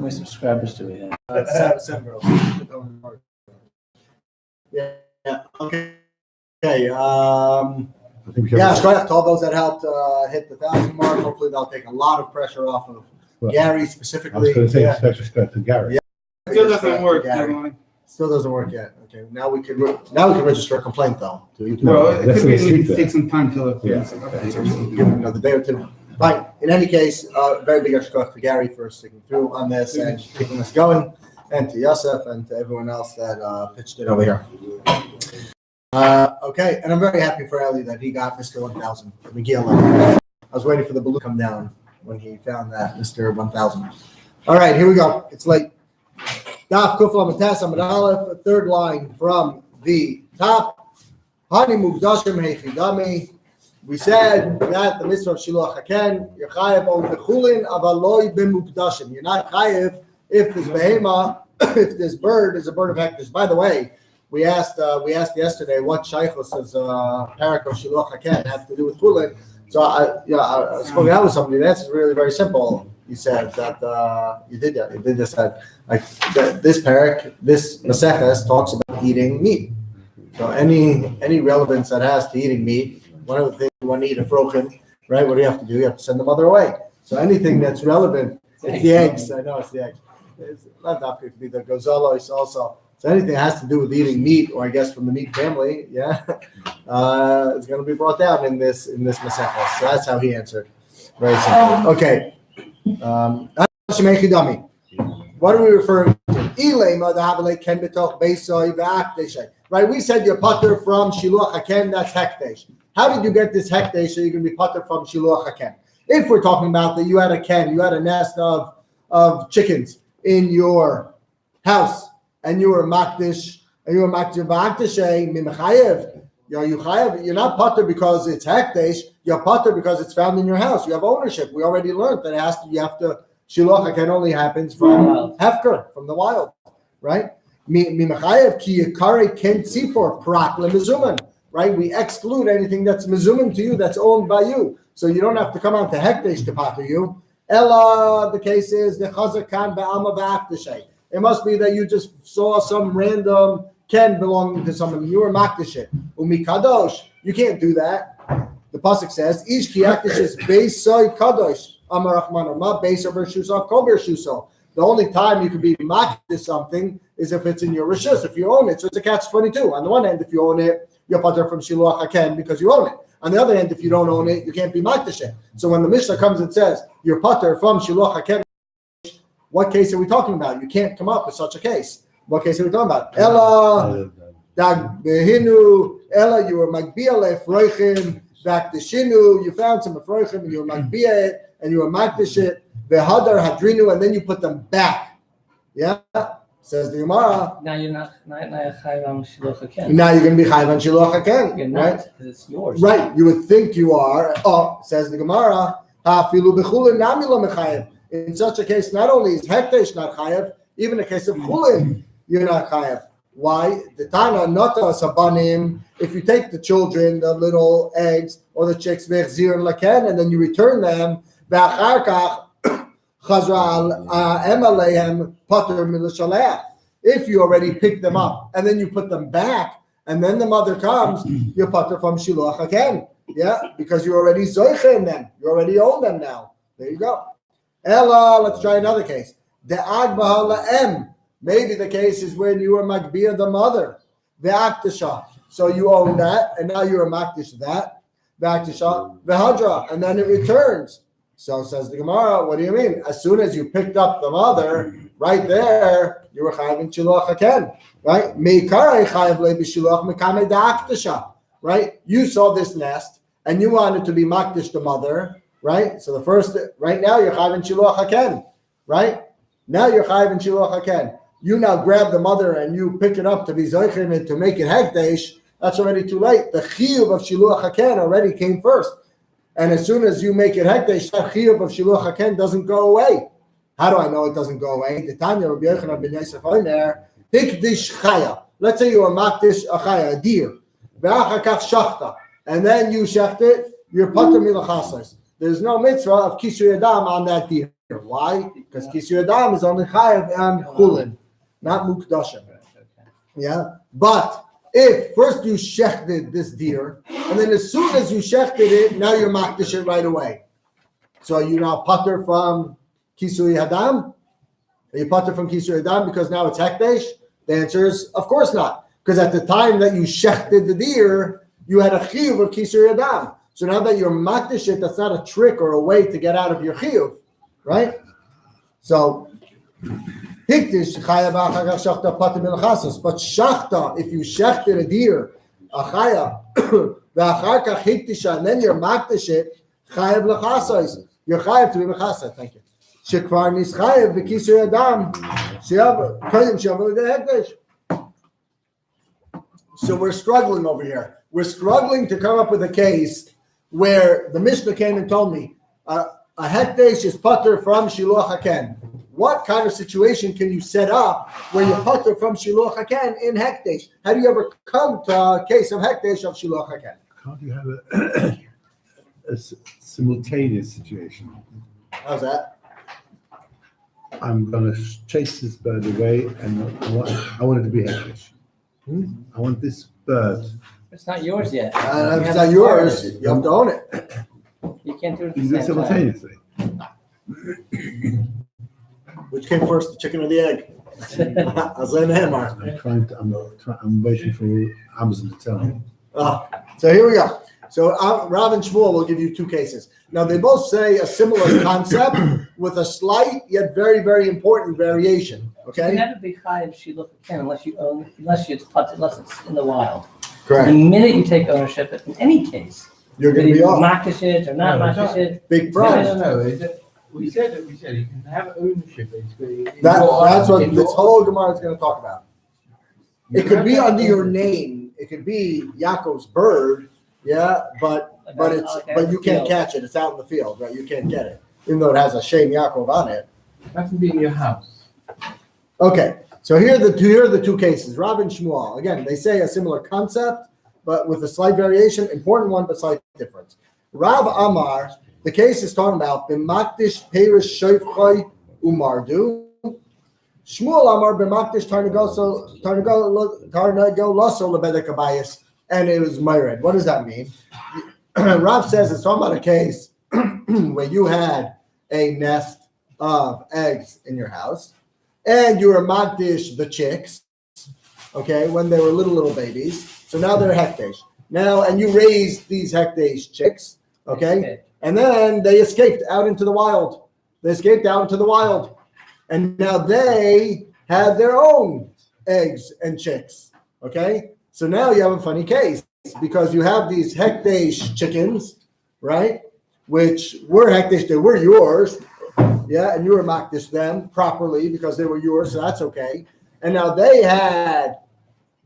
many subscribers do we have? Several. Yeah. Okay. Shkoyach to all those that helped hit the 1,000 mark. Hopefully, they'll take a lot of pressure off of Gary specifically. I was going to say special respect to Gary. Yeah. Still doesn't work. Still doesn't work yet. Okay. Now we can register a complaint though. Well, it could be take some time till it. Yeah. Give it another day or two. Fine. In any case, very big shkoyach to Gary for sticking through on this and keeping us going, and to Yosef and to everyone else that pitched it over here. Okay, and I'm very happy for Eli that he got Mr. 1000. Miguel. I was waiting for the balloon to come down when he found that Mr. 1000. All right, here we go. It's late. Daf Kufla Matas Amud Aleph, third line from the top. Hani Mugdashim Heichidami. We said that the mitzvah of Shiluach Haken, you're chayev on the Chullin, avaloi b'mukdashim. You're not chayev if this behema, if this bird is a bird of hektish. By the way, we asked yesterday what shaychus does parak of Shiluach Haken have to do with Chullin. So I spoke out with somebody. The answer is really very simple. You said that you did this. That like this parak, this maseches talks about eating meat. So any relevance that has to eating meat. One of the things you want to eat a frochen, right? What do you have to do? You have to send the mother away. So anything that's relevant, it's the eggs. I know it's the eggs. It's not that could be the gozalos also. So anything that has to do with eating meat, or I guess from the meat family, it's going to be brought down in this masechah. So that's how he answered. Very simple. Okay. What are we referring to? Right? We said you're pater from Shiluach Haken. That's hekdesh. How did you get this hekdesh so you can be pater from Shiluach Haken? If we're talking about that you had a nest of chickens in your house, and you were makdish, and you were makdish mimechayev, you're not pater because it's hekdesh. You're pater because it's found in your house. You have ownership. We already learned that Shiluach Haken only happens from hefker, from the wild, right? Mimechayev ki yikare ken tzipor prat lemezuman. Right, we exclude anything that's mezuman to you, that's owned by you. So you don't have to come out to hekdesh to pater you. Ella, the case is the chazakan be'alma ba'akdeshay. It must be that you just saw some random ken belonging to someone. You were makdish it. Umikadosh, you can't do that. The pasuk says, "Ish ki akdish is beisoy kadosh." Amar Rahman ma beiso bershuso kol bershuso. The only time you could be makdish something is if it's in your rishus, if you own it. So it's a catch-22. On the one hand, if you own it, you're pater from Shiluach Haken because you own it. On the other hand, if you don't own it, you can't be makdish it. So when the Mishnah comes and says you're pater from Shiluach Haken, what case are we talking about? You can't come up with such a case. What case are we talking about? Ella, dag behinu, Ella, you were magbia lefroichim, vakdeshinu, you found some efroichim, and you were magbia it, and you were makdish it, vehadar hadrinu, and then you put them back. Yeah? Says the Gemara. Now you're not chayav on Shiluach Haken. Now you're going to be chayav on Shiluach Haken. You're not, right? Because it's yours. Right. You would think you are. Oh, says the Gemara. Hafilu b'chulin nami lo mechayev. In such a case, not only is hekdesh not chayav, even in the case of chulin, you're not chayav. Why? The Tana nota sabanim. If you take the children, the little eggs or the chicks, v'echzir and laken, and then you return them, v'achar kach. If you already pick them up and then you put them back and then the mother comes, you're pater from Shiluach Haken. Yeah, because you already zoiche in them. You already own them now. There you go. Ella, let's try another case. Maybe the case is when you were magbia the mother. Ve'aktasha. So you own that and now you're a makdish that. Ve'aktasha. Ve'hadra. And then it returns. So says the Gemara, what do you mean? As soon as you picked up the mother, right there, you were chayav in Shiluach Haken, right? Meikarai chayav le b'shiluach mekame da'aktasha, right? You saw this nest, and you wanted to be makdish the mother, right? So right now you're chayav in Shiluach Haken, right? Now you're chayav in Shiluach Haken. You now grab the mother and you pick it up to be zoichim and to make it hekdesh. That's already too late. The chiyuv of Shiluach Haken already came first. And as soon as you make it hekdesh, that chiyuv of Shiluach Haken doesn't go away. How do I know it doesn't go away? The Tanya Rabbi Yochanan ben Yosef Omer, hikdish chaya. Let's say you are makdish a chaya, a deer. Ve'achakach shachta. And then you shecht it, you're pater milachasas. There's no mitzvah of kisur yadam on that deer. Why? Because Kisui Adam is only chayav and Chullin, not Mukdashim. Yeah, but if first you shechted this deer, and then as soon as you shechted it, now you're makdish it right away. So are you now pater from Kisui Adam? Are you pater from Kisui Adam because now it's hekdesh? The answer is of course not, because at the time that you shechted the deer, you had a chiyuv of Kisui Adam. So now that you're makdish it, that's not a trick or a way to get out of your chiyuv, right? So. But shachta, if you shechted a deer, a chaya, and then you're makdish it, chayav l'chasais. You're chayav to be l'chasai. Thank you. Shekvar nis chayav v'kisui adam. Koyim shavu l'hekdesh. So we're struggling over here. We're struggling to come up with a case where the Mishnah came and told me a hekdesh is pater from shiluach haken. What kind of situation can you set up where you pater from shiluach haken in hekdesh? How do you ever come to a case of hekdesh of shiluach haken? Can't you have a simultaneous situation? How's that? I'm going to chase this bird away, and I want it to be hekdesh. I want this bird. It's not yours yet. If it's not yours, you have to own it. You can't do it at You the do it same time. simultaneously. Which came first, the chicken or the egg? I'm waiting for Amazon to tell me. So here we go. So Rav and Shmuel will give you two cases. Now they both say a similar concept with a slight yet very, very important variation. You Okay? can never be chayav shiluach haken unless it's in the wild. Correct. The minute you take ownership, in any case, You're going whether to be you off. makdish it or not makdish it, Big prize. No. We said you can have ownership. Basically. That's what this whole Gemara is going to talk about. It could be under your name. It could be Yaakov's bird, yeah, but you can't catch it. It's out in the field, right? You can't get it, even though it has a Shem Yaakov on it. That can be in your house. Okay, so here are the two cases. Rav and Shmuel. Again, they say a similar concept, but with a slight variation. Important one, but slight difference. Rav Amar. The case is talking about b'makdish perish shoifchoi umardu. Shmuel Amar b'makdish tarnago loso lebedek abayis, and it was myred. What does that mean? Rav says it's talking about a case where you had a nest of eggs in your house, and you were makdish the chicks, okay, when they were little babies. So now they're hekdesh. Now, and you raised these hekdesh chicks, okay. And then they escaped out into the wild. And now they had their own eggs and chicks. Okay? So now you have a funny case because you have these hekdesh chickens, right? Which were hekdesh, they were yours. Yeah, and you were makdish them properly because they were yours, so that's okay. And now they had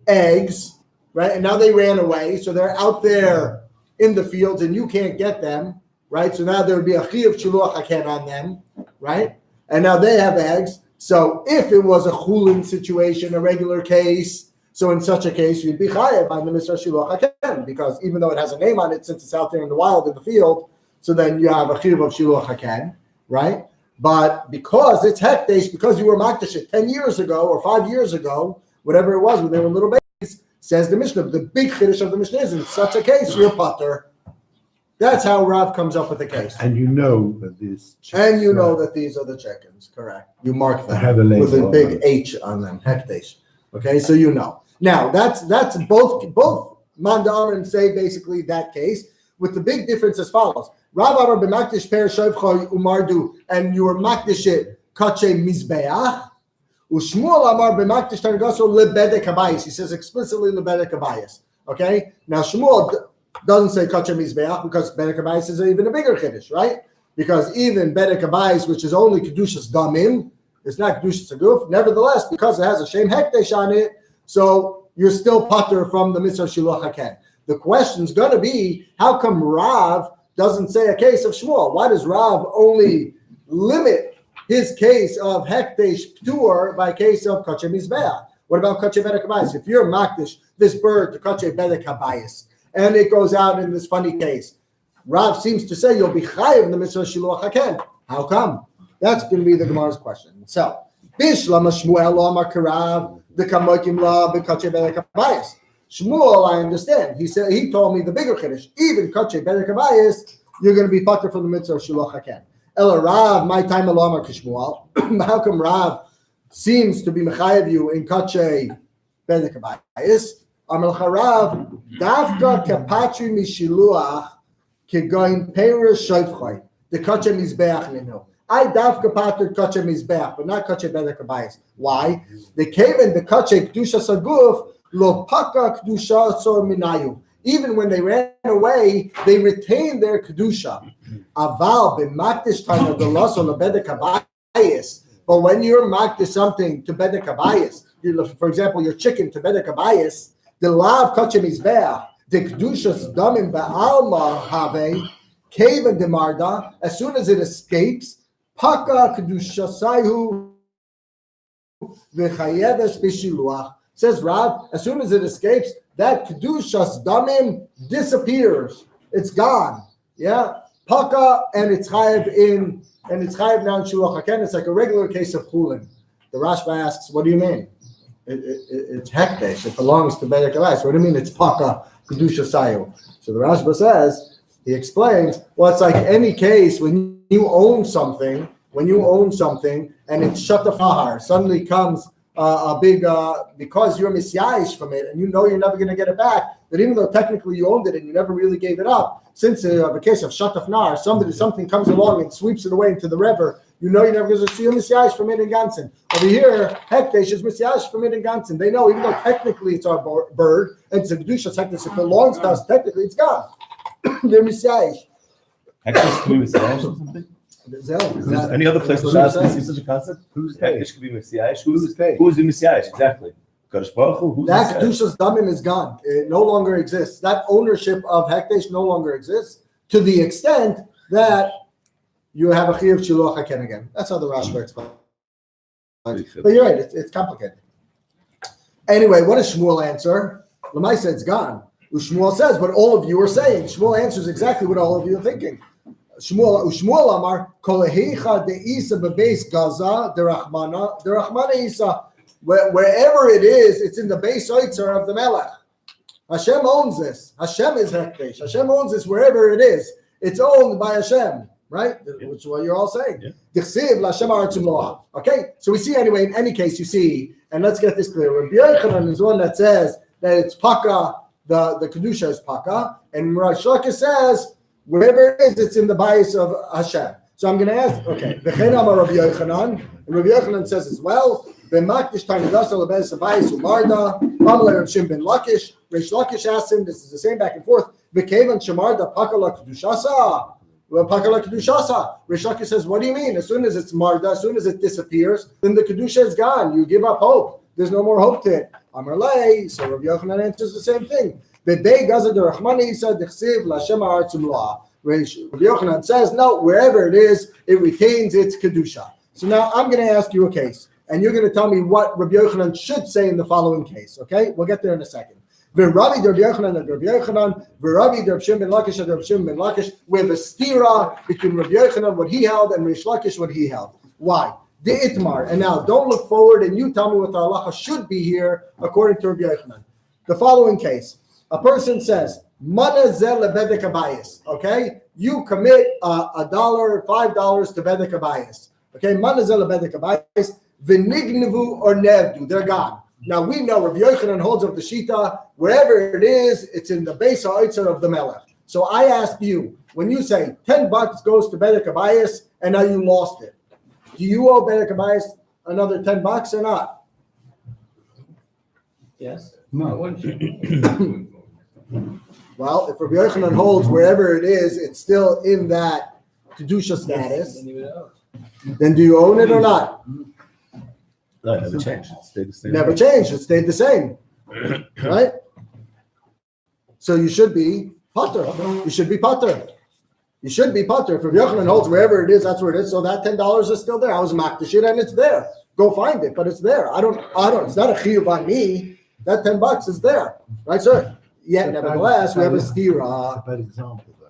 eggs, right? And now they ran away, so they're out there in the fields and you can't get them. Right, so now there would be a chiyuv shiluach haken on them, right? And now they have eggs. So if it was a chulin situation, a regular case, so in such a case you'd be chayav on the mitzvah shiluach haken, because even though it has a name on it, since it's out there in the wild in the field, so then you have a chiyuv of shiluach haken, right? But because it's hekdesh, because you were makdish it 10 years ago or 5 years ago, whatever it was when they were little babies, says the Mishnah. The big chiddush of the Mishnah is in such a case you're pater. That's how Rav comes up with the case. And you know that these chickens. And you know that these are the chickens, correct. You mark them with a big H on them, hekdesh. Okay, so you know. Now, that's both Manda Amrim say basically that case, with the big difference as follows. Rav Amar b'makdish per shovchoy umardu, and you were makdish it kache mizbeach. Ushmuel Amar b'makdish targaso lebedek habayis. He says explicitly lebedek habayis. Okay, now Shmuel doesn't say kache mizbeach because bedek habayis is even a bigger chiddush, right? Because even bedek habayis, which is only kedushas damim, it's not kedushas aguf. Nevertheless, because it has a shem hekdesh on it, so you're still pater from the mitzvah shiluach haken. The question's going to be, how come Rav doesn't say a case of Shmuel? Why does Rav only limit his case of hekdesh ptur by case of kache mizbeach? What about kache bedek habayis? If you're makdish this bird to kache bedek habayis, and it goes out in this funny case, Rav seems to say you'll be chayiv in the mitzvah shiluach haken. How come? That's going to be the Gemara's question. So, Bishlama Shmuel Amar Karav the Kamokim La Bekache Bedek Habayis. Shmuel, I understand. He told me the bigger Kiddush. Even Kache Bedek Habayis, you're going to be pater from the mitzvah of Shiloh Haken. Ela Rav, my time Amar Kishmuel. How come Rav seems to be mechayev you in Kache Bedek Habayis? Amar Charav Davka Kapatri Mishiluach Kegoin Peirish Shofchai the Kache Mizbeach Ninu. I davka pater kache mizbeach, but not kache bedek habayis. Why? The kaven the kache kedusha saguf lo paka kedusha sor minayu. Even when they ran away, they retained their kedusha. Aval b'makdish time of the loss on the bedek habayis. But when you're makdish something to bedek habayis, for example, your chicken to bedek habayis, the lav kache mizbeach, the kedusha's damim ba'alma have kaven demarda. As soon as it escapes. Paka kedusha sayhu v'chayeves b'shiluach. Says Rav, as soon as it escapes, that kedushas damim disappears. It's gone. Yeah, paka and it's chayev now in shiluach haken. It's like a regular case of Chullin. The Rashba asks, what do you mean? It's hekdesh. It belongs to Bedek Habayis. What do you mean? It's paka kedusha sayhu. So the Rashba says. He explains, well, it's like any case when you own something, and it's shatafahar, suddenly comes a big, because you're misyayish from it, and you know you're never going to get it back, that even though technically you owned it and you never really gave it up, since a case of shatafnar, something comes along and sweeps it away into the river, you know you're never going to see a misyayish from it in Gansen. Over here, hekdesh is misyayish from it in Gansen. They know, even though technically it's our bird, and it's a kedusha hekdesh, it belongs to us, technically it's gone. They're misyayish. Hekdesh can be misyayish or something? Any other place where Rashi sees such a concept? Hekdesh can be misyayish. Who's the misyayish? Exactly. Kadosh Baruch Hu. That kedusha's damim is gone. It no longer exists. That ownership of hekdesh no longer exists to the extent that you have a chiyuv shiluach haken again. That's how the Rashba explains. But you're right. It's complicated. Anyway, what does Shmuel answer? Lamai said it's gone. Shmuel says what all of you are saying. Shmuel answers exactly what all of you are thinking. Shmuel Amar Kolehecha de Isa bebeis Gaza derachmana Isa. Wherever it is, it's in the base oitzer of the Melech. Hashem owns this. Hashem is hekdesh. Hashem owns this wherever it is. It's owned by Hashem, right? Which is what you're all saying. Okay, so we see anyway. In any case, you see, and let's get this clear. Rabbi Yochanan is one that says that it's paka. The kedusha is paka, and Rish Lakish says wherever it is, it's in the bias of Hashem. So I'm going to ask, okay, v'chein amar Rabbi Yochanan, and Rabbi Yochanan says as well, b'makdish tanidasa lebez bias umarda, amalei Rav Shimon ben Lakish. Rish Lakish asks him, this is the same back and forth, v'kevan shemarda pakala kedushasa. Pakala kedushasa. Rish Lakish says, what do you mean? As soon as it's marda, as soon as it disappears, then the kedusha is gone. You give up hope. There's no more hope to it. Amarlei, so Rabbi Yochanan answers the same thing. Bebei gaza derachmani isa dechsiv l'Hashem ha'aretz u'mloah. Rabbi Yochanan says, no, wherever it is, it retains its kedusha. So now I'm going to ask you a case, and you're going to tell me what Rabbi Yochanan should say in the following case. Okay, we'll get there in a second. V'Rabbi Rabbi Yochanan and Rabbi Yochanan, v'Rabbi Rabbi Shimon ben Lakish and Rabbi Shimon ben Lakish. We have a stira between Rabbi Yochanan what he held and Rish Lakish what he held. Why? The Itmar. And now don't look forward and you tell me what the halacha should be here according to Rabbi Yochanan. The following case. A person says, Mana zel lebedek habayis. Okay? You commit $1, $5 to bedek habayis. Okay? Mana zel lebedek habayis. V'nignevu or nevdu. They're gone. Now we know Rabbi Yochanan holds of the Shita. Wherever it is, it's in the base ha'oitzer of the Melech. So I ask you, when you say $10 goes to bedek habayis and now you lost it, do you owe bedek habayis another $10 or not? Yes. No. Well, if Rabbi Yochanan holds wherever it is, it's still in that kedusha status, then do you own it or not? No, it never changed. It stayed the same. Never changed. It stayed the same. Right? So you should be potter. You should be potter. You should be potter. If Rabbi Yochanan holds wherever it is, that's where it is. So that $10 is still there. I was makdish it and it's there. Go find it, but it's there. I don't. It's not a chiyuv on me. That $10 is there. Right, sir? Yet, nevertheless, we have a stira. It's a bad example, though.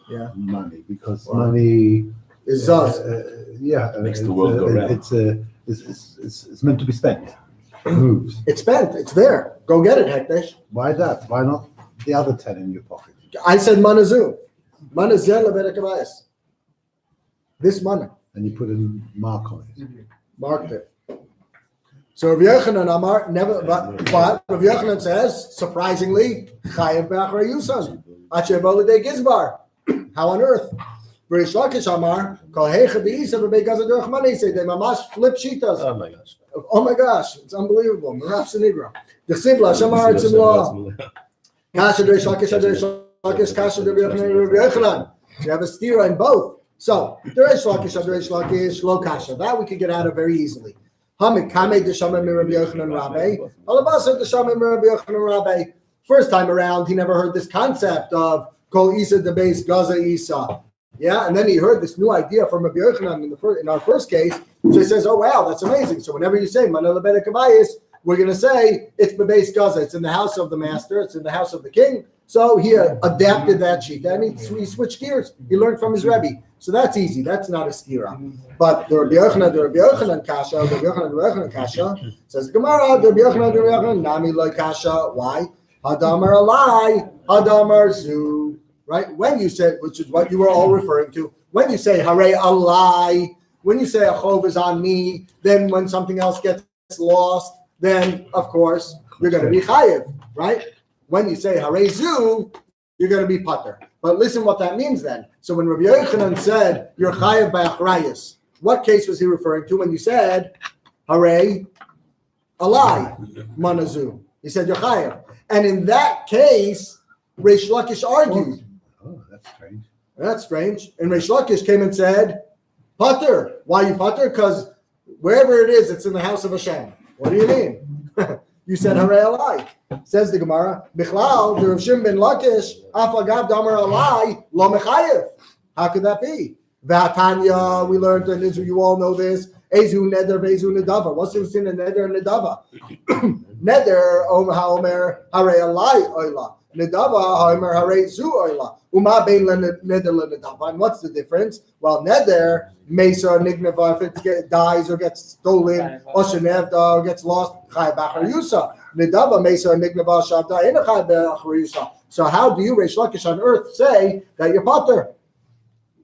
Yeah. Money, because money is zaz. Makes the world go round. It's meant to be spent. It moves. It's spent. It's there. Go get it, Hekdesh. Why that? Why not the other 10 in your pocket? I said manazu. Manazeh lebedek habayis. This money. And you put a mark on it. Marked it. So Rav Yochanan Amar never, but Rav Yochanan says, surprisingly, chayev be'achrei yusam. Achevol de gizbar. How on earth? Rish Lakish Amar, kol heicha be'isa v'bei gaza derech money. Say they mamash flip shitas. Oh my gosh. Oh my gosh, it's unbelievable. Meraf Senigra. The Sivla Shamar Tzimla. Kasha Rish Lakish, Rish Lakish, Kasha Rav Yochanan. You have a stira in both. So there is Lakish, Lo Kasha. That we could get out of very easily. Hamid Kame Deshamim Rabbi Yochanan Rabbe. Alabasa Deshamim Rabbi Yochanan Rabbe. First time around, he never heard this concept of Kol Isa the base Gaza Isa. Yeah, and then he heard this new idea from Rabbi Yochanan in our first case. So he says, "Oh wow, that's amazing." So whenever you say Manila Bedek Kabayis, we're going to say it's the base Gaza. It's in the house of the master. It's in the house of the king. So he adapted that sheet and he switched gears. He learned from his Rebbe. So that's easy. That's not a skira. But the Rabbi Yochanan kasha, the Rabbi Yochanan kasha, says Gemara, the Rabbi Yochanan, nami loy kasha. Why? Hadamar alai, hadamar zu. Right? When you said, which is what you were all referring to, when you say hare alai, when you say a chov is on me, then when something else gets lost, then of course you're going to be chayiv, right? When you say hare zu, you're going to be pater. But listen what that means then. So when Rabbi Yochanan said, you're chayiv by achrayus, what case was he referring to when you said, hare alai, manazu? He said, you're chayiv. And in that case, Reish Lakish argued. Oh, that's strange. That's strange. And Reish Lakish came and said, pater. Why you pater? Because wherever it is, it's in the house of Hashem. What do you mean? You said hare alai. Says the Gemara, Bichlal, the Rav Shimon ben Lakish, Afagav Damar alai, lo mechayev. How could that be? V'atanya, we learned in Israel, you all know this. Ezu neder ve'ezu nedava. What's the difference in a neder and nedava? Neder, ha'omer, hare alai oila. Nedava, ha'omer, hare zu oila. Uma bein neder lenedava. And what's the difference? Well, neder, mesa nigneva, if it dies or gets stolen, or shenevda, or gets lost, chay b'achar yusa. Nedava, mesa nigneva, shavda, ena chay b'achar yusa. So how do you, Reish Lakish, on earth say that you're pater?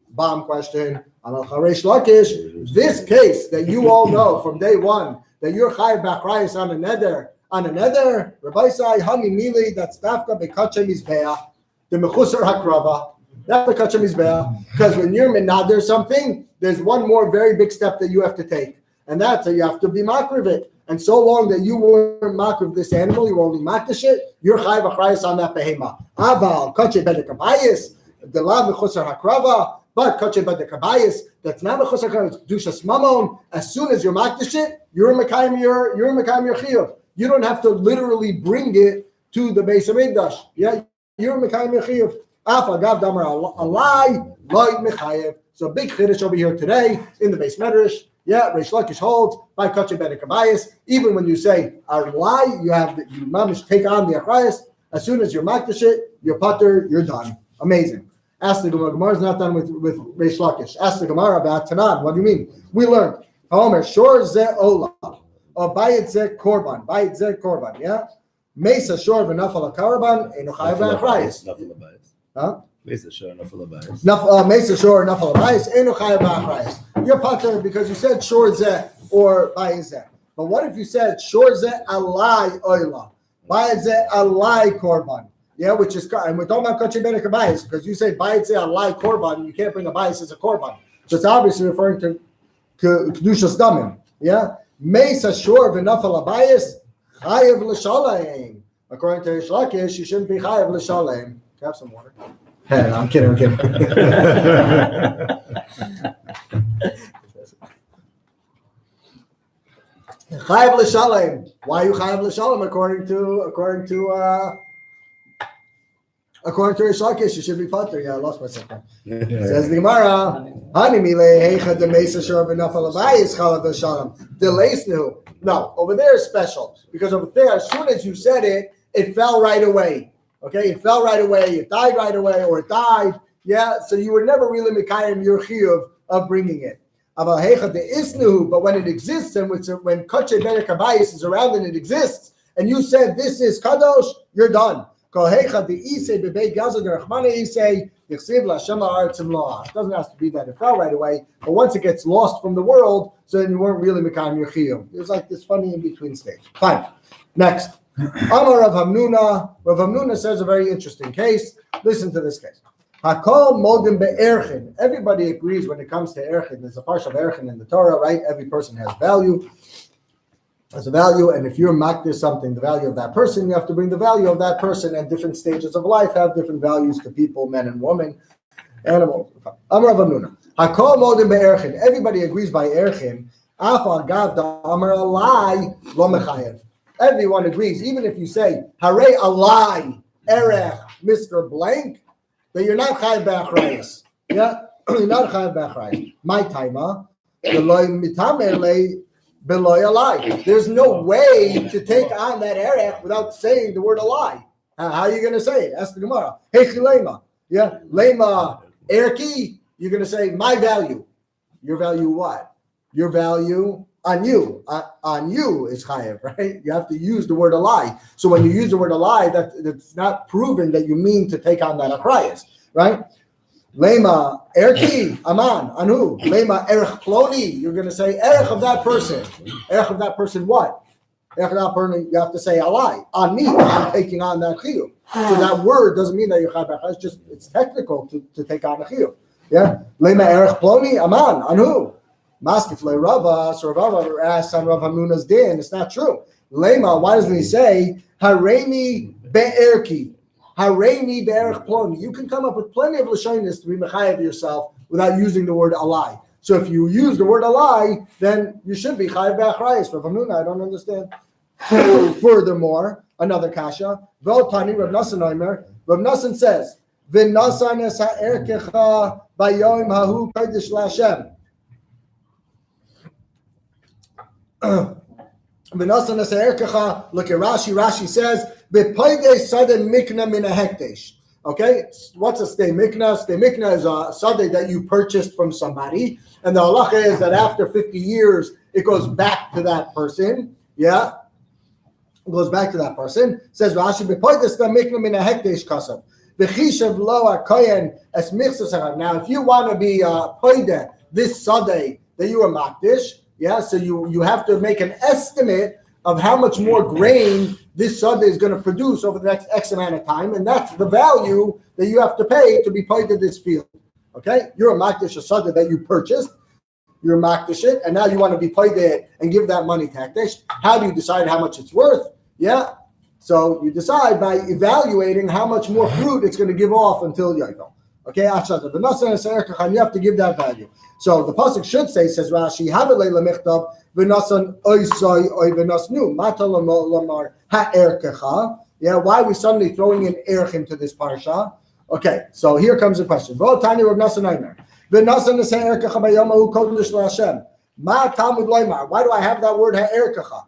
Bomb question. Reish Lakish, this case that you all know from day one, that you're chayiv b'achrayus on a neder, Rabbi Sai, hani mili, that's dafka bekachem mizbeah, the mechusar hakrava, that's bekachem mizbeah, because when you're menader something, there's one more very big step that you have to take, and that's that you have to be makriv it. And so long that you weren't makriv this animal, you only makdish it, you're chayiv b'achrayus on that behema. Aval, kachem bedek habayis, the lav mechusar hakrava, but kachem bedek habayis, that's not mechusar hakrava, it's dushas mamon. As soon as you're makdish it, you're mekayim your chiyuv. You don't have to literally bring it to the base of Mikdash. Yeah, you're mekayim your chiyuv. Afa gav damar alai loy mechayev. So big chiddush over here today in the base medrash. Yeah, Reish Lakish holds by kachem bedek habayis. Even when you say alai, you mamish take on the achrayus. As soon as you're makdish it, you're pater, you're done. Amazing. Ask the Gemara. Gemara's not done with Reish Lakish. Ask the Gemara about Tanan. What do you mean? We learned. Homer, shor ze ola. Or bayit ze korban. Bayit ze korban. Yeah? Mesa shor v'nafal ha-korban. Eno chayav b'achrayis. Huh? Mesa shor nafal ha-bayis. Mesa shor nafal ha-bayis. Eno chayav b'achrayis. You're pater because you said shor ze or bayit ze. But what if you said shor ze alai oila? Bayit ze alai korban. Yeah, which is, and we're talking about kachem bedek habayis because you say bayit ze alai korban, you can't bring a bayis as a korban. So it's obviously referring to kedushas damim. Yeah, mesa shor v'nafal habayis chayev l'shalem. According to Reish Lakish, you shouldn't be chayev l'shalem. Have some water. Hey, I'm kidding. Chayev l'shalem. Why are you chayev l'shalem? According to Reish Lakish, you should be pater. Yeah, I lost myself. Says the Gemara, Hani mile heicha de mesa shor v'nafal habayis chayev l'shalem. Deleisnu. No, over there is special because over there, as soon as you said it, it fell right away. Okay, it fell right away. It died right away, or it died. Yeah, so you were never really mekayim your chiyuv of bringing it. But when it exists, and when Koche Berek Habayis is around and it exists, and you said this is Kadosh, you're done. It doesn't have to be that it fell right away, but once it gets lost from the world, so then you weren't really Mekayim your Chiyuv. It was like this funny in between stage. Fine. Next. Amar Rav Hamnuna. Rav Hamnuna says a very interesting case. Listen to this case. Hakol modim be'erchin. Everybody agrees when it comes to erchin. There's a parsha of erchin in the Torah, right? Every person has value. Has a value, and if you're makdir something, the value of that person, you have to bring the value of that person, and different stages of life have different values to people, men and women, animals. Amar Rav Hamnuna. Hakol modim be'erchin. Everybody agrees by erchin. Afal gav da amar alai lo mechayev. Everyone agrees, even if you say hare alai erech Mr. Blank, that you're not chayav be'achrayas. Yeah, you're not chayav be'achrayas. My timer, beloy mitamer beloy alai. There's no way to take on that erech without saying the word alai. How are you going to say it? Ask the Gemara. Hey chilema, yeah, lema erki. You're going to say my value. Your value what? Your value on you. On you is chayav, right? You have to use the word alai. So when you use the word alai, that's not proven that you mean to take on that achrayas, right? Lema erki aman anu. Lema erech ploni. You're going to say erech of that person. Erech of that person what? Erech of that person. You have to say alai on me. I'm taking on that chiyuv. So that word doesn't mean that you're chayav. It's just it's technical to take on a chiyuv. Yeah. Lema erech ploni aman anu. Maskifle Rava, so Rava asked on Rav Hamnuna's din. It's not true. Lema, why doesn't he say Hareini be'erki? Hareini be'erech ploni. You can come up with plenty of lashonis to be mechayev yourself without using the word alai. So if you use the word alai, then you should be chayev be'achrayis. Rav Hamnuna, I don't understand. Furthermore, another kasha. V'otani Rav Nasan Omer. Rav Nasan says, V'nasan es ha'erkecha b'yom hahu kodesh la'Hashem. Look at Rashi. Rashi says, okay, what's a stay mikna? Stay mikna is a sadeh that you purchased from somebody, and the halacha is that after 50 years, it goes back to that person. Yeah, it goes back to that person. Says Rashi, now, if you want to be poide this sadeh that you are makdish. Yeah, so you have to make an estimate of how much more grain this sadeh is going to produce over the next X amount of time, and that's the value that you have to pay to be paid in this field. Okay, you're a makdish a sadeh that you purchased, you're a makdish it, and now you want to be paid it and give that money to hekdesh. How do you decide how much it's worth? Yeah, so you decide by evaluating how much more fruit it's going to give off until Yovel. Okay, you have to give that value. So the pasuk should say, says Rashi, yeah, why are we suddenly throwing in erch into this parsha? Okay, so here comes the question. Why do I have that word ha'erkecha?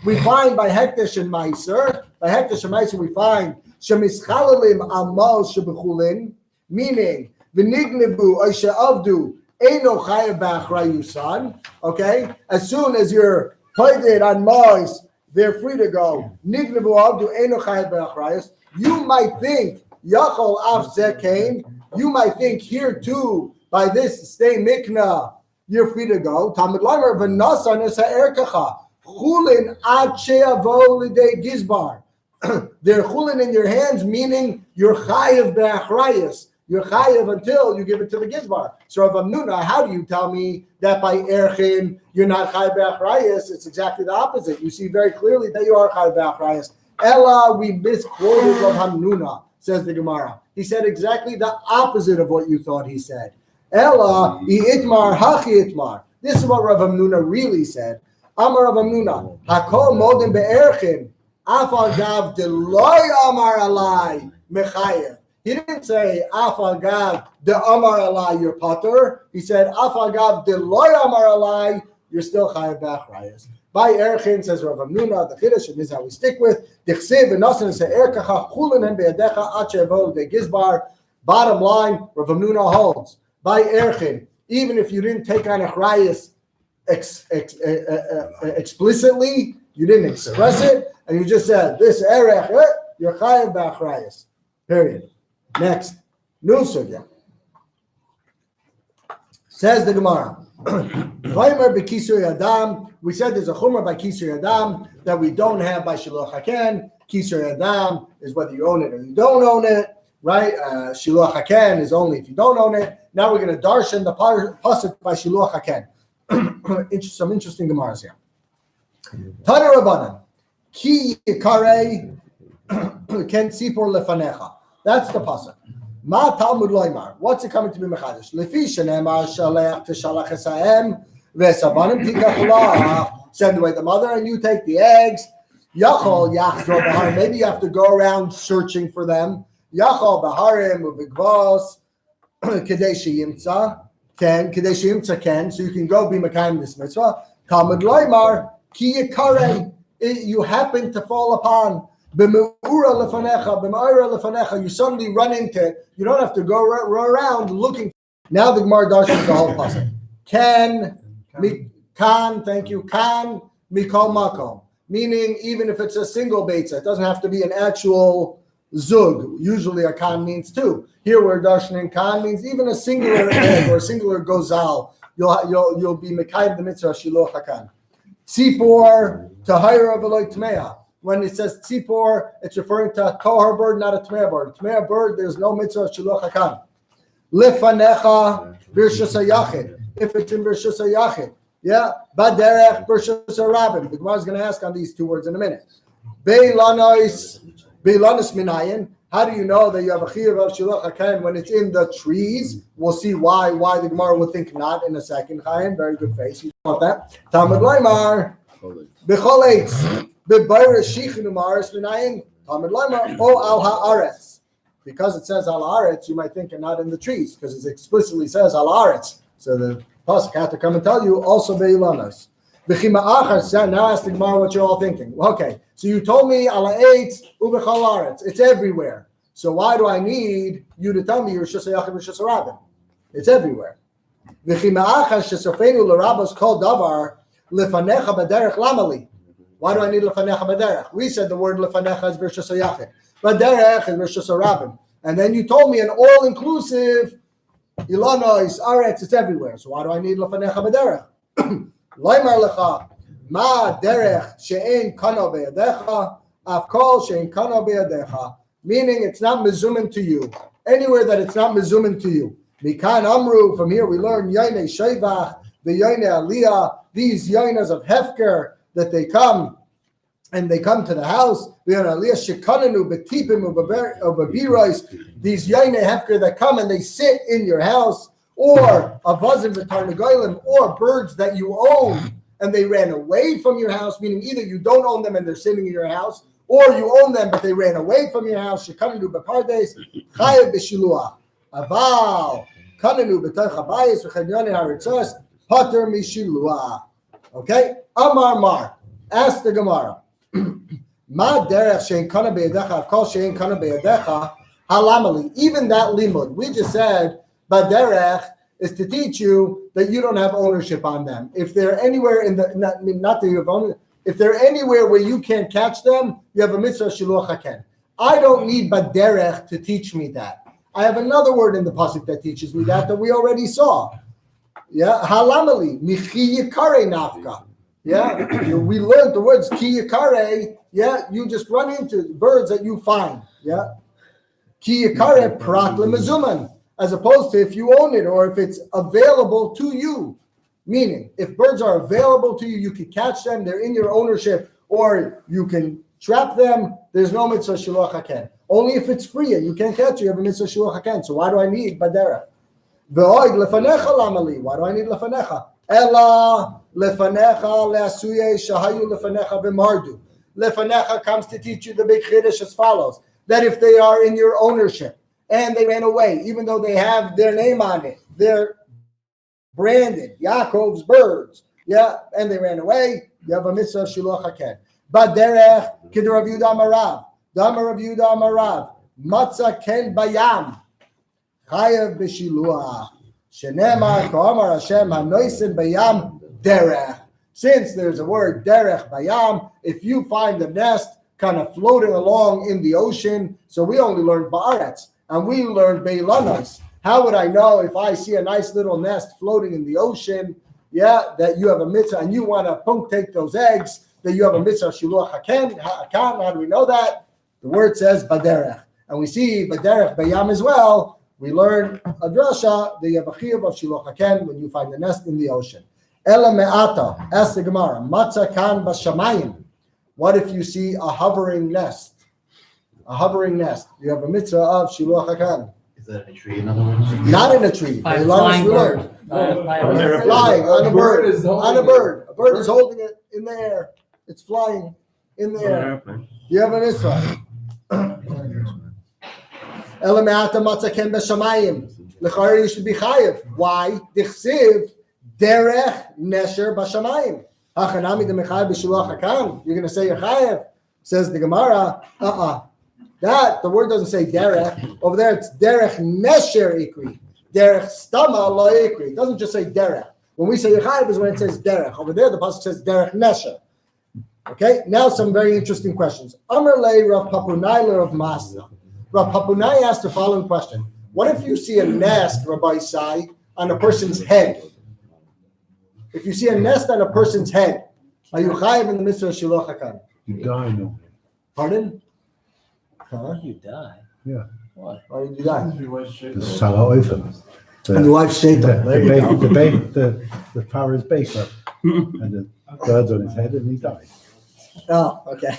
We find by hekdesh and meiser, we find shemischalalim amal shebechulin, meaning v'nignevu oisha avdu eno chayav b'achrayusan. Okay, as soon as you're pointed on Mars, they're free to go. Nignevu avdu eno chayav b'achrayus. You might think yachol af zekain. You might think here too by this stay mikna, you're free to go. Talmud Lamer v'nasan es ha'erkecha. Chullin ad she'avo lidei gizbar. They're chulin in your hands, meaning you're chayav be'achrayas. You're chayav until you give it to the gizbar. So Rav Hamnuna, how do you tell me that by erchin you're not chayav be'achrayas? It's exactly the opposite. You see very clearly that you are chayav be'achrayas. Ella, we misquoted Rav Hamnuna, says the Gemara. He said exactly the opposite of what you thought he said. Ella, itmar hachi itmar. This is what Rav Hamnuna really said. Amar Rav Hamnuna, hakol modim be'erchin, afal gav deloy amar alai mechayev. He didn't say afal gav de amar alai you're potter. He said afal gav deloy amar alai you're still chayev b'achrayas. By erchin, says Rav Hamnuna, the chiddush, and this is how we stick with. Dichsev v'nasan se erkacha chulin hen be'yadecha ad she'evol de gizbar. Bottom line, Rav Hamnuna holds by Erchin, even if you didn't take on achrayus explicitly, you didn't express it, and you just said this erech, you're chayav b'achrayus. Period. Next, new sugya. Says the Gemara. We said there's a chumrah by kisur yadam that we don't have by shiluach haken. Kisur yadam is whether you own it or you don't own it, right? Shiluach haken is only if you don't own it. Now we're going to darshan the pasuk by shiluach haken. Some interesting gemaras here. Tana Rabbanan, ki yikarei ken tzipor lefanecha. That's the pasuk. Ma Talmud loymar. What's it coming to be mechadish? Lefi shenemar shalech teshalach esahem ve'sabanim tikach. Send away the mother and you take the eggs. Yachol yachzor b'harim. Maybe you have to go around searching for them. Yachol b'harim uvigvos kedei sheyimtza ken kedei sheyimtza ken. So you can go be mekayim this mitzvah. Talmud loymar ki yikarei. You happen to fall upon. You suddenly run into it. You don't have to go around looking. Now the Gemara darshans the whole pasuk. Thank you. Kan mikol makom. Meaning, even if it's a single beitza, it doesn't have to be an actual zug. Usually a kan means two. Here we're darshaning kan means even a singular egg or a singular gozal. You'll be mekayim the mitzvah shiluach hakan. Tzipor tahira v'loy tmeah. When it says tzipor, it's referring to a tohar bird, not a tmeah bird. Tmeah bird, there's no mitzvah of shiluach hakan. Lifanecha birshus hayachid. If it's in birshus hayachid, yeah. Baderech birshus harabim. The Gemara is going to ask on these two words in a minute. Beilanos minayin. How do you know that you have a chiyuv of shiluach hakan when it's in the trees? We'll see why the Gemara would think not in a second. Chaim, very good face. You want that? Talmud loymar b'chol eitz. Because it says al haaretz, you might think and not in the trees, because it explicitly says al haaretz. So the pasuk had to come and tell you also beilanos. Now ask the Gemara what you're all thinking. Okay, so you told me al haaretz ubechol haaretz. It's everywhere. So why do I need you to tell me you're shus hayachid v'shus harabim? It's everywhere. Why do I need lefanecha b'derech? We said the word lefanecha is b'rshus hayachid, b'derech is b'rshus harabim, and then you told me an all-inclusive ilanois aretz. It's everywhere. So why do I need lefanecha b'derech? Loymar lecha ma derech she'en kano be'yadecha afkol she'en kano be'yadecha. Meaning it's not mezumin to you. Anywhere that it's not mezumin to you. Mikan amru. From here we learn yainei shevach the yainei aliyah. These yainas of hefker. That they come to the house. These yainei hefker that come and they sit in your house, or avazim v'tarnagolim, or birds that you own and they ran away from your house. Meaning either you don't own them and they're sitting in your house, or you own them but they ran away from your house. Shekananu b'pardes chayav b'shiluach. Aval kananu b'toich habayis v'chadyonin haritzos pater mishiluach. Okay, Amar Mar, ask the Gemara. Ma derech shein kana be'yadecha, kol shein kana be'yadecha, halamali. Even that limud, we just said, baderech is to teach you that you don't have ownership on them. If they're anywhere in the, not that you have ownership, if they're anywhere where you can't catch them, you have a mitzvah shiluach haken. I don't need baderech to teach me that. I have another word in the pasuk that teaches me that we already saw. Yeah, halamali, michi yikare nafka. Yeah, we learned the words ki yikare. Yeah, you just run into birds that you find. Yeah, ki yikare prat lemezuman, as opposed to if you own it or if it's available to you. Meaning, if birds are available to you, you can catch them. They're in your ownership, or you can trap them. There's no mitzvah shiluach haken. Only if it's free and you can't catch it, you have a mitzvah shiluach haken. So why do I need badera? V'oid lefanecha lamali. Why do I need lefanecha? Ella lefanecha leasuye shahayu lefanecha v'mardu. Lefanecha comes to teach you the big chiddush as follows: that if they are in your ownership and they ran away, even though they have their name on it, they're branded Yaakov's birds, yeah, and they ran away, you have a mitzvah shiluach haken. But derech k'der Rav Yehuda amarav, damar Rav Yehuda amarav, matzah ken bayam. chayav b'shiluach. Shenemar ka'amar Hashem hanoisen bayam derech. Since there's a word derech bayam, if you find the nest kind of floating along in the ocean, so we only learned ba'aretz, and we learned beilanos. How would I know if I see a nice little nest floating in the ocean, that you have a mitzvah and you want to take those eggs, that you have a mitzvah shiluach haken? How do we know that? The word says baderech. And we see baderech bayam as well. We learn a drasha, the yavachiv of shiluach haken when you find the nest in the ocean. Ela me'ata, ask the Gemara, matzah kan bashamayim. What if you see a hovering nest? A hovering nest. You have a mitzvah of shiluach haken. Is that in a tree, in other words? Not in a tree. By a flying bird. Flying on a bird. On a bird. A bird is holding it in the air. It's flying in the air. You have a mitzvah. Elameata matzaken b'shamayim. L'chayr you should be chayiv. Why? Dichsiv derech nesher b'shamayim. Hachanami demechayiv b'shiluach hakan. You're going to say you're chayiv. Says the Gemara. That the word doesn't say derech. Over there it's derech nesher ikri. Derech stama lo ikri. It doesn't just say derech. When we say yechayiv is when it says derech. Over there the pasuk says derech nesher. Okay, now some very interesting questions. Amar le Rav Papunai le Rav Masna. Rav Papunai asked the following question. What if you see a nest, Rabbi Isai, on a person's head? If you see a nest on a person's head, are you chayiv in the mitzvah of shiluach hakan? You die, no. Pardon? You die. Yeah. Why? Why did you die? The Salah Oifen. And the wife shaitan. There you go. The Pharaoh's baker. And the bird's on his head and he died. Oh, okay.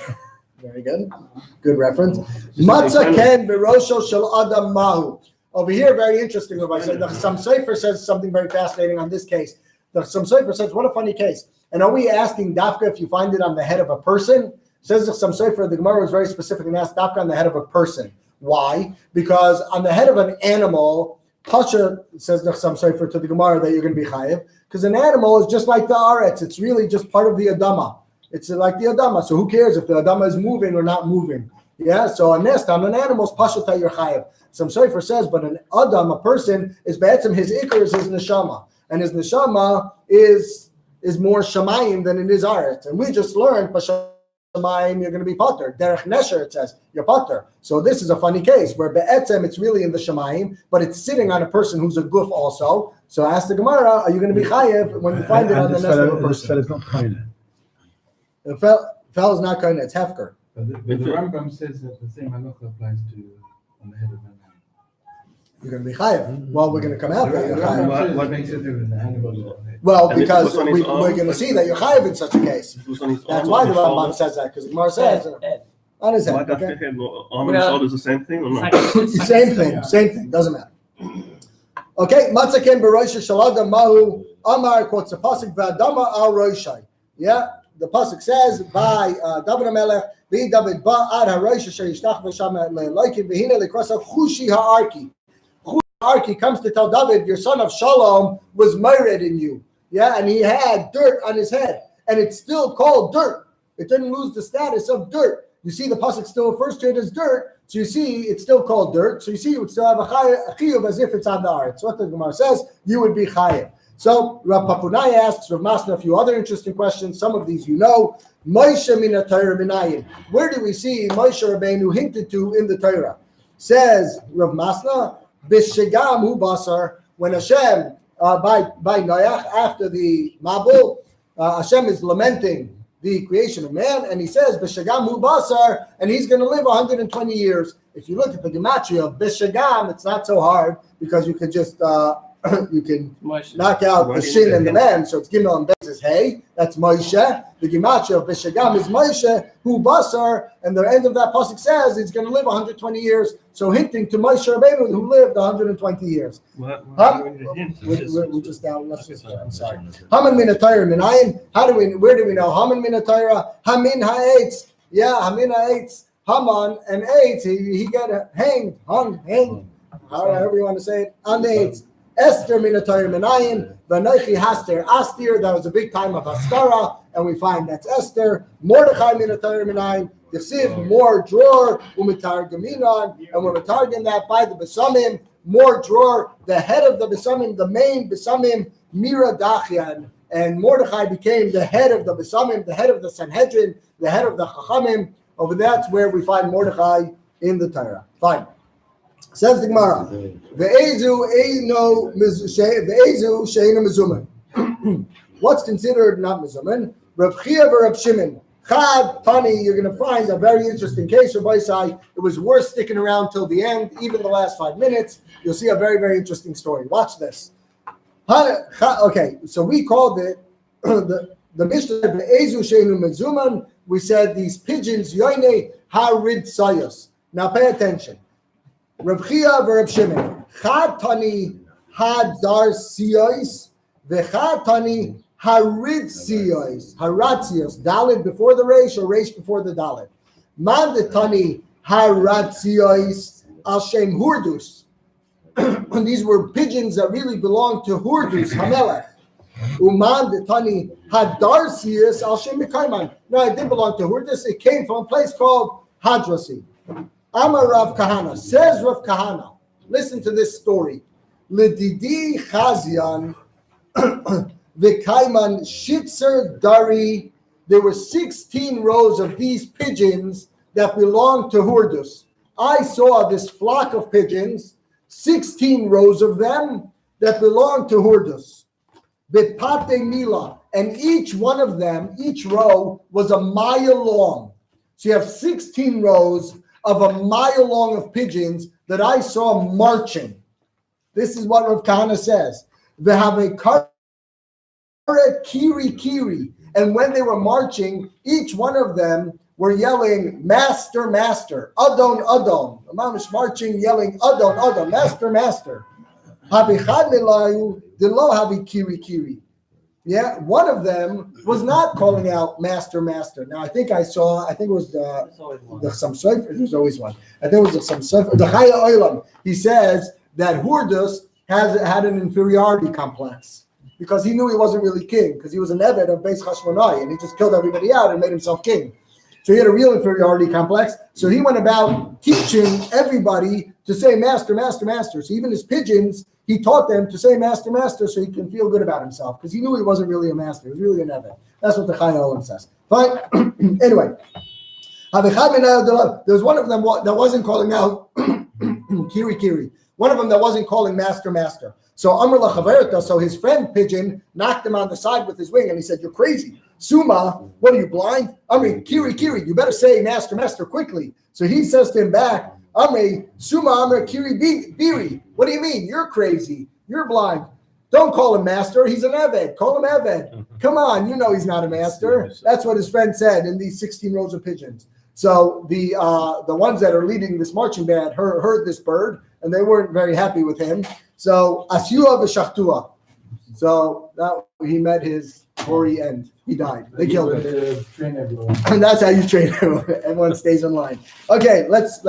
Very good. Good reference. Matzah ken berosho shel adam mahu. Over here, very interesting. Rabbi said the Chassam Sofer says something very fascinating on this case. The Chassam Sofer says, "What a funny case." And are we asking dafka if you find it on the head of a person? Says the Chassam Sofer, the Gemara was very specific and asked dafka on the head of a person. Why? Because on the head of an animal, Pasha says the Chassam Sofer to the Gemara that you're going to be chayiv, because an animal is just like the aretz. It's really just part of the adama. It's like the adama. So who cares if the adama is moving or not moving? Yeah. So a nest on an animal is pasha that you're chayiv. Some Sofer says, but an adam, a person, is be'etzim his ikr is his neshama, and his neshama is more shamayim than it is aretz. And we just learned pasha. You're going to be potter. Derech nesher, it says you're potter. So this is a funny case where be'etzem it's really in the shemayim, but it's sitting on a person who's a guf also. So ask the Gemara, are you going to be chayev when you find it on the nest of a person? This fellow's not kaina. The fellow's not kaina, it's hefker. But the Rambam says that the same halacha applies to on the head of an animal. You're going to be chayev. Well, we're going to come out that you're The chayev. Rambam says what makes it different than animal. Well, And because it's on his we're arm, going to see that you're chayev in such a case. That's why the Rambam says that, because the Gemara says on his head. Okay? Arm and shoulder is the same thing or not? Same thing, doesn't matter. Okay, matzaken b'roisha shalada mahu amar quotes the pasuk v'adama al roishai. Yeah, the pasuk says by David HaMelech v'David ba'ad haroisha sheyishtach v'sham le'loikim v'hine le'krasa chushi ha'arki. Chushi ha'arki comes to tell David, your son of Shalom was married in you. Yeah, and he had dirt on his head, and it's still called dirt. It didn't lose the status of dirt. You see, the pasuk still refers to it as dirt. So you see, it's still called dirt. So you see, you would still have a chiyuv as if it's on the art. So what the Gemara says, you would be chayiv. So Rav Papunai asks Rav Masna a few other interesting questions. Some of these you know. Moshe min ha-Torah minayin. Where do we see Moshe Rabbeinu hinted to in the Torah? Says Rav Masna, b'shegam hu basar. When Hashem by Noach after the Mabul, Hashem is lamenting the creation of man, and he says b'shagam hu basar, and he's going to live 120 years. If you look at the gematria of b'shagam, it's not so hard because you can just you can knock out the shin and the mem, so it's gimel and bez is hey. That's Moshe. The gematria of b'shagam is Moshe hu basar, and the end of that pasuk says he's going to live 120 years. So hinting to Moshe Rabbeinu who lived 120 years. We just down. I'm sorry. Haman min ha-Torah minayin. Where do we know Haman min ha-Torah? Hamin ha'etz. Yeah, Hamin ha'etz. Haman and eitz. He got hanged, however you want to say it, on the eitz. Esther min ha-Torah minayin. V'noichi haster astir. That was a big time of Hastara, and we find that's Esther. Mordechai min ha-Torah minayin. Yasiv more drawer umitar gaminon, and we're retarging that by the besamim more drawer, the head of the Besamim, the main Besamim, Mira Dachian, and Mordechai became the head of the Besamim, the head of the Sanhedrin, the head of the Chachamim. Over that's where we find Mordechai in the Torah. Fine. Says the Gemara, Ve'ezu she'eino mezuman. What's considered not mezuman? Rav Chia v'Rav Shimon. Chad, Tani, you're going to find a very interesting case. Rabbi Isai, it was worth sticking around till the end, even the last 5 minutes. You'll see a very, very interesting story. Watch this. Okay, so we called it the Mishnah Ve'ezu she'eino mezuman. We said these pigeons, Yoine Harid Sayos. Now pay attention. Rav Chia v'Rav Shimon. Chad Tani Hadar Siyos. V'chad Tani Harid Siyos. Haratzios. Dalet before the Reish or Reish before the Dalet. Man de Tani Haratzios al Shem Hurdus. And these were pigeons that really belonged to Hurdus, Hamelech. Uman de Tani Hadar Siyos al Shem Mekayman. No, it didn't belong to Hurdus. It came from a place called Hadrasi. Amar Rav Kahana. Says Rav Kahana. Listen to this story. Lididi Chazian V'Kaiman Shitzer Dari. There were 16 rows of these pigeons that belonged to Hurdus. I saw this flock of pigeons, 16 rows of them that belonged to Hurdus. Bepate Mila. And each one of them, each row was a mile long. So you have 16 rows of a mile long of pigeons that I saw marching. This is what Rav Kahana says. They have a kiri kiri. And when they were marching, each one of them were yelling, Master, Master, Adon, Adon. The mom is marching, yelling, Adon, Adon, Master, Master. Habichad Milayu, Delo Habi Kiri Kiri. Yeah, one of them was not calling out Master, Master. Now, I think it was the Chassam Sofer. There's always one. I think it was the Chassam Sofer. The Chaya Olam. He says that Hurdus had an inferiority complex because he knew he wasn't really king because he was an Eved of Beis Hashmonai and he just killed everybody out and made himself king. So he had a real inferiority complex. So he went about teaching everybody to say Master, Master, Master. So even his pigeons, he taught them to say Master, Master so he can feel good about himself because he knew he wasn't really a master. He was really an Eved. That's what the Chai Olam says. Fine. Anyway. There was one of them that wasn't calling out Kiri Kiri. One of them that wasn't calling Master, Master. So Amr Lachaverta, so his friend Pigeon knocked him on the side with his wing and he said, you're crazy. Suma, what are you, blind? Amri, Kiri Kiri, you better say Master, Master quickly. So he says to him back, Amri, Suma Amr Kiri Biri. What do you mean? You're crazy. You're blind. Don't call him master. He's an Eved. Call him Eved. Come on. You know he's not a master. That's what his friend said in these 16 rows of pigeons. So the ones that are leading this marching band heard this bird, and they weren't very happy with him. So Asyua v'shachtua. So now he met his hoary end. He died. They killed him. Train everyone. And that's how you train everyone. Everyone stays in line. Okay, let's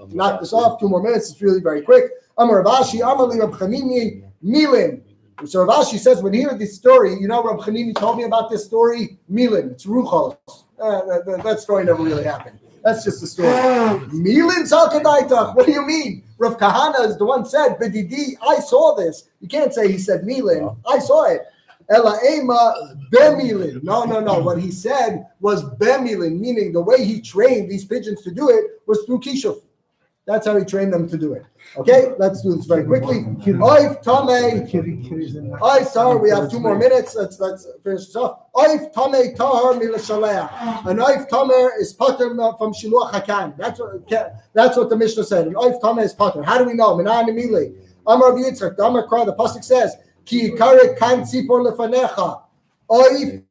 knock this off. 2 more minutes. It's really very quick. Amar Rav Ashi, Amar li Rab Chanini, Milin. So Rav Ashi says, when he heard this story, you know Rab Chanini told me about this story? Milin. It's Ruchos. That story never really happened. That's just a story. Milin Salkadaitach. What do you mean? Rav Kahana is the one said, Bedidi, I saw this. You can't say he said Milin. I saw it. Ela Ema Bemilin. No. What he said was Bemilin, meaning the way he trained these pigeons to do it was through Kishuf. That's how he trained them to do it. Okay, let's do this very quickly. Oif Tameh. Sorry, we have 2 more minutes. Let's finish this off. Oif Tameh Tahar Milashaleh. An Oif Tamer is pater from Shiluach Hakan. That's what the Mishnah said. An Oif Tamer is pater. How do we know? Minan Emile. Amar of Yitzchak. The Amar Kra. The pasuk says, Ki Karet Kan Tzipor Lefanecha. Oif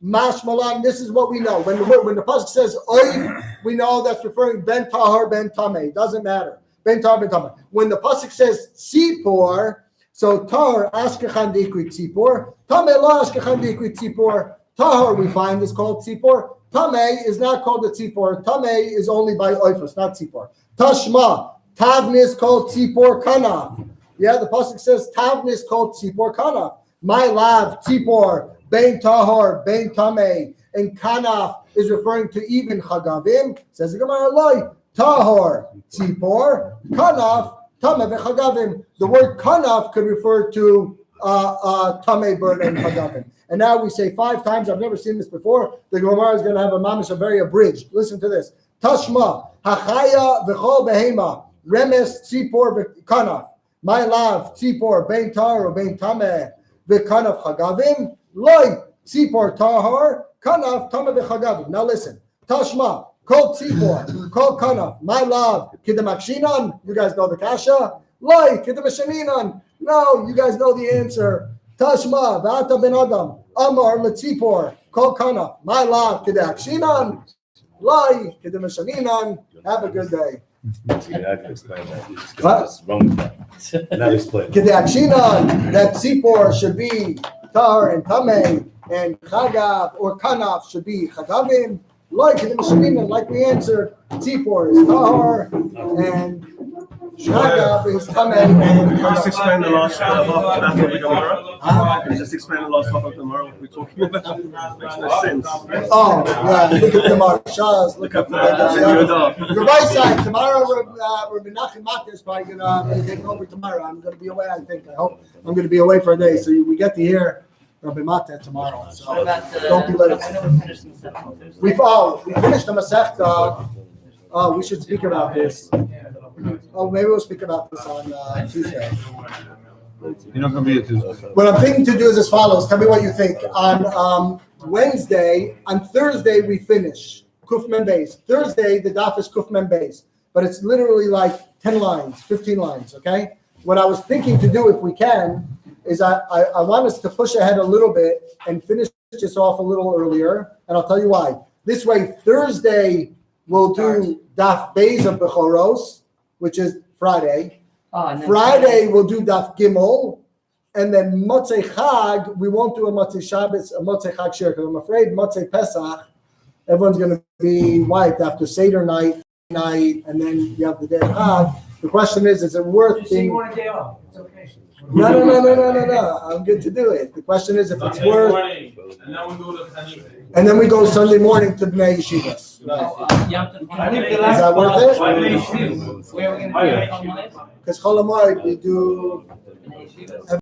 Mashmalan. This is what we know. When the pasuk says Oif, we know that's referring Ben Tahar Ben Tameh. Doesn't matter. Ben Tahar Ben Tameh. When the pasuk says Tzipor, so Tahar Ashkechan Deikri Tzipor. Tameh Lo Ashkechan Deikri Tzipor. Tahar we find is called Tzipor. Tameh is not called a Tzipor. Tameh is only by Oifus, not Tzipor. Tashma. Tavni is called Tzipor Kanaf. Yeah, the pasuk says Tavni is called Tzipor Kanaf. My lav Tzipor. Bein Tahor, Bein Tameh, and Kanaf is referring to even Chagavim. Says the Gemara, Loi, Tahor, Tzipor, Kanaf, Tameh v'chagavim. The word kanaf could refer to tameh bird and chagavim. And now we say 5 times. I've never seen this before. The Gemara is going to have a mamish, a very abridged. Listen to this. Tashma hachaya v'chol behema remes tzipor v'kanaf. My love tzipor bein tar or bein tameh v'kanaf chagavim loy tzipor tahar kanaf tameh v'chagavim. Now listen. Tashma kol tzipor kol kanaf. My love kidamakshinan. You guys know the kasha. Loy kidamashaninan. No, you guys know the answer. Tashma v'ata ben adam amar letzipor kol kanaf. My love kidakshinan. Lai kidamashaninan. Have a good day. Yeah, I can explain that. What? It's wrong with that. Now explain. Kidakshinan. That tzipor should be tar and tameh, and chagav or kanaf should be chagavim. Lai kidamashaninan, like we answered, tzipor is tar and chagav is tameh. And Just explain the last half of the Gemara. Just explain the last half of the Gemara. What we're talking about. Makes no sense. Oh, yeah, look at the Marshals, look at the Rabbi side, tomorrow, Rabbi Nachum Mata is probably going to take over tomorrow. I'm going to be away, I think. I hope I'm going to be away for a day. So we get to hear Rabbi Mata tomorrow. So What about don't be late. I know we finished in the second. We finished the Masechta. We should speak about this. Oh, maybe we'll speak about this on Tuesday. You're not going to be at Tuesday. What I'm thinking to do is as follows. Tell me what you think. On Wednesday, on Thursday, we finish Kuf Mem Beis. Thursday, the daf is Kuf Mem Beis. But it's literally like 10 lines, 15 lines, okay? What I was thinking to do, if we can, is I want us to push ahead a little bit and finish this off a little earlier. And I'll tell you why. This way, Thursday, we'll do Daf Beis of Bechoros, which is Friday. And then Friday we'll do Daf Gimel, and then Motzei Chag we won't do a Motzei Shabbos, a Motzei Chag share because I'm afraid Motzei Pesach everyone's going to be wiped after Seder night, and then you have the day of Chag. The question is it worth being? You want a day off? It's okay. No. I'm good to do it. The question is if it's worth. And then we go Sunday morning to Bnei Yeshivas. Is that worth it? Where are we going to do it? Because Chol Hamoed we do.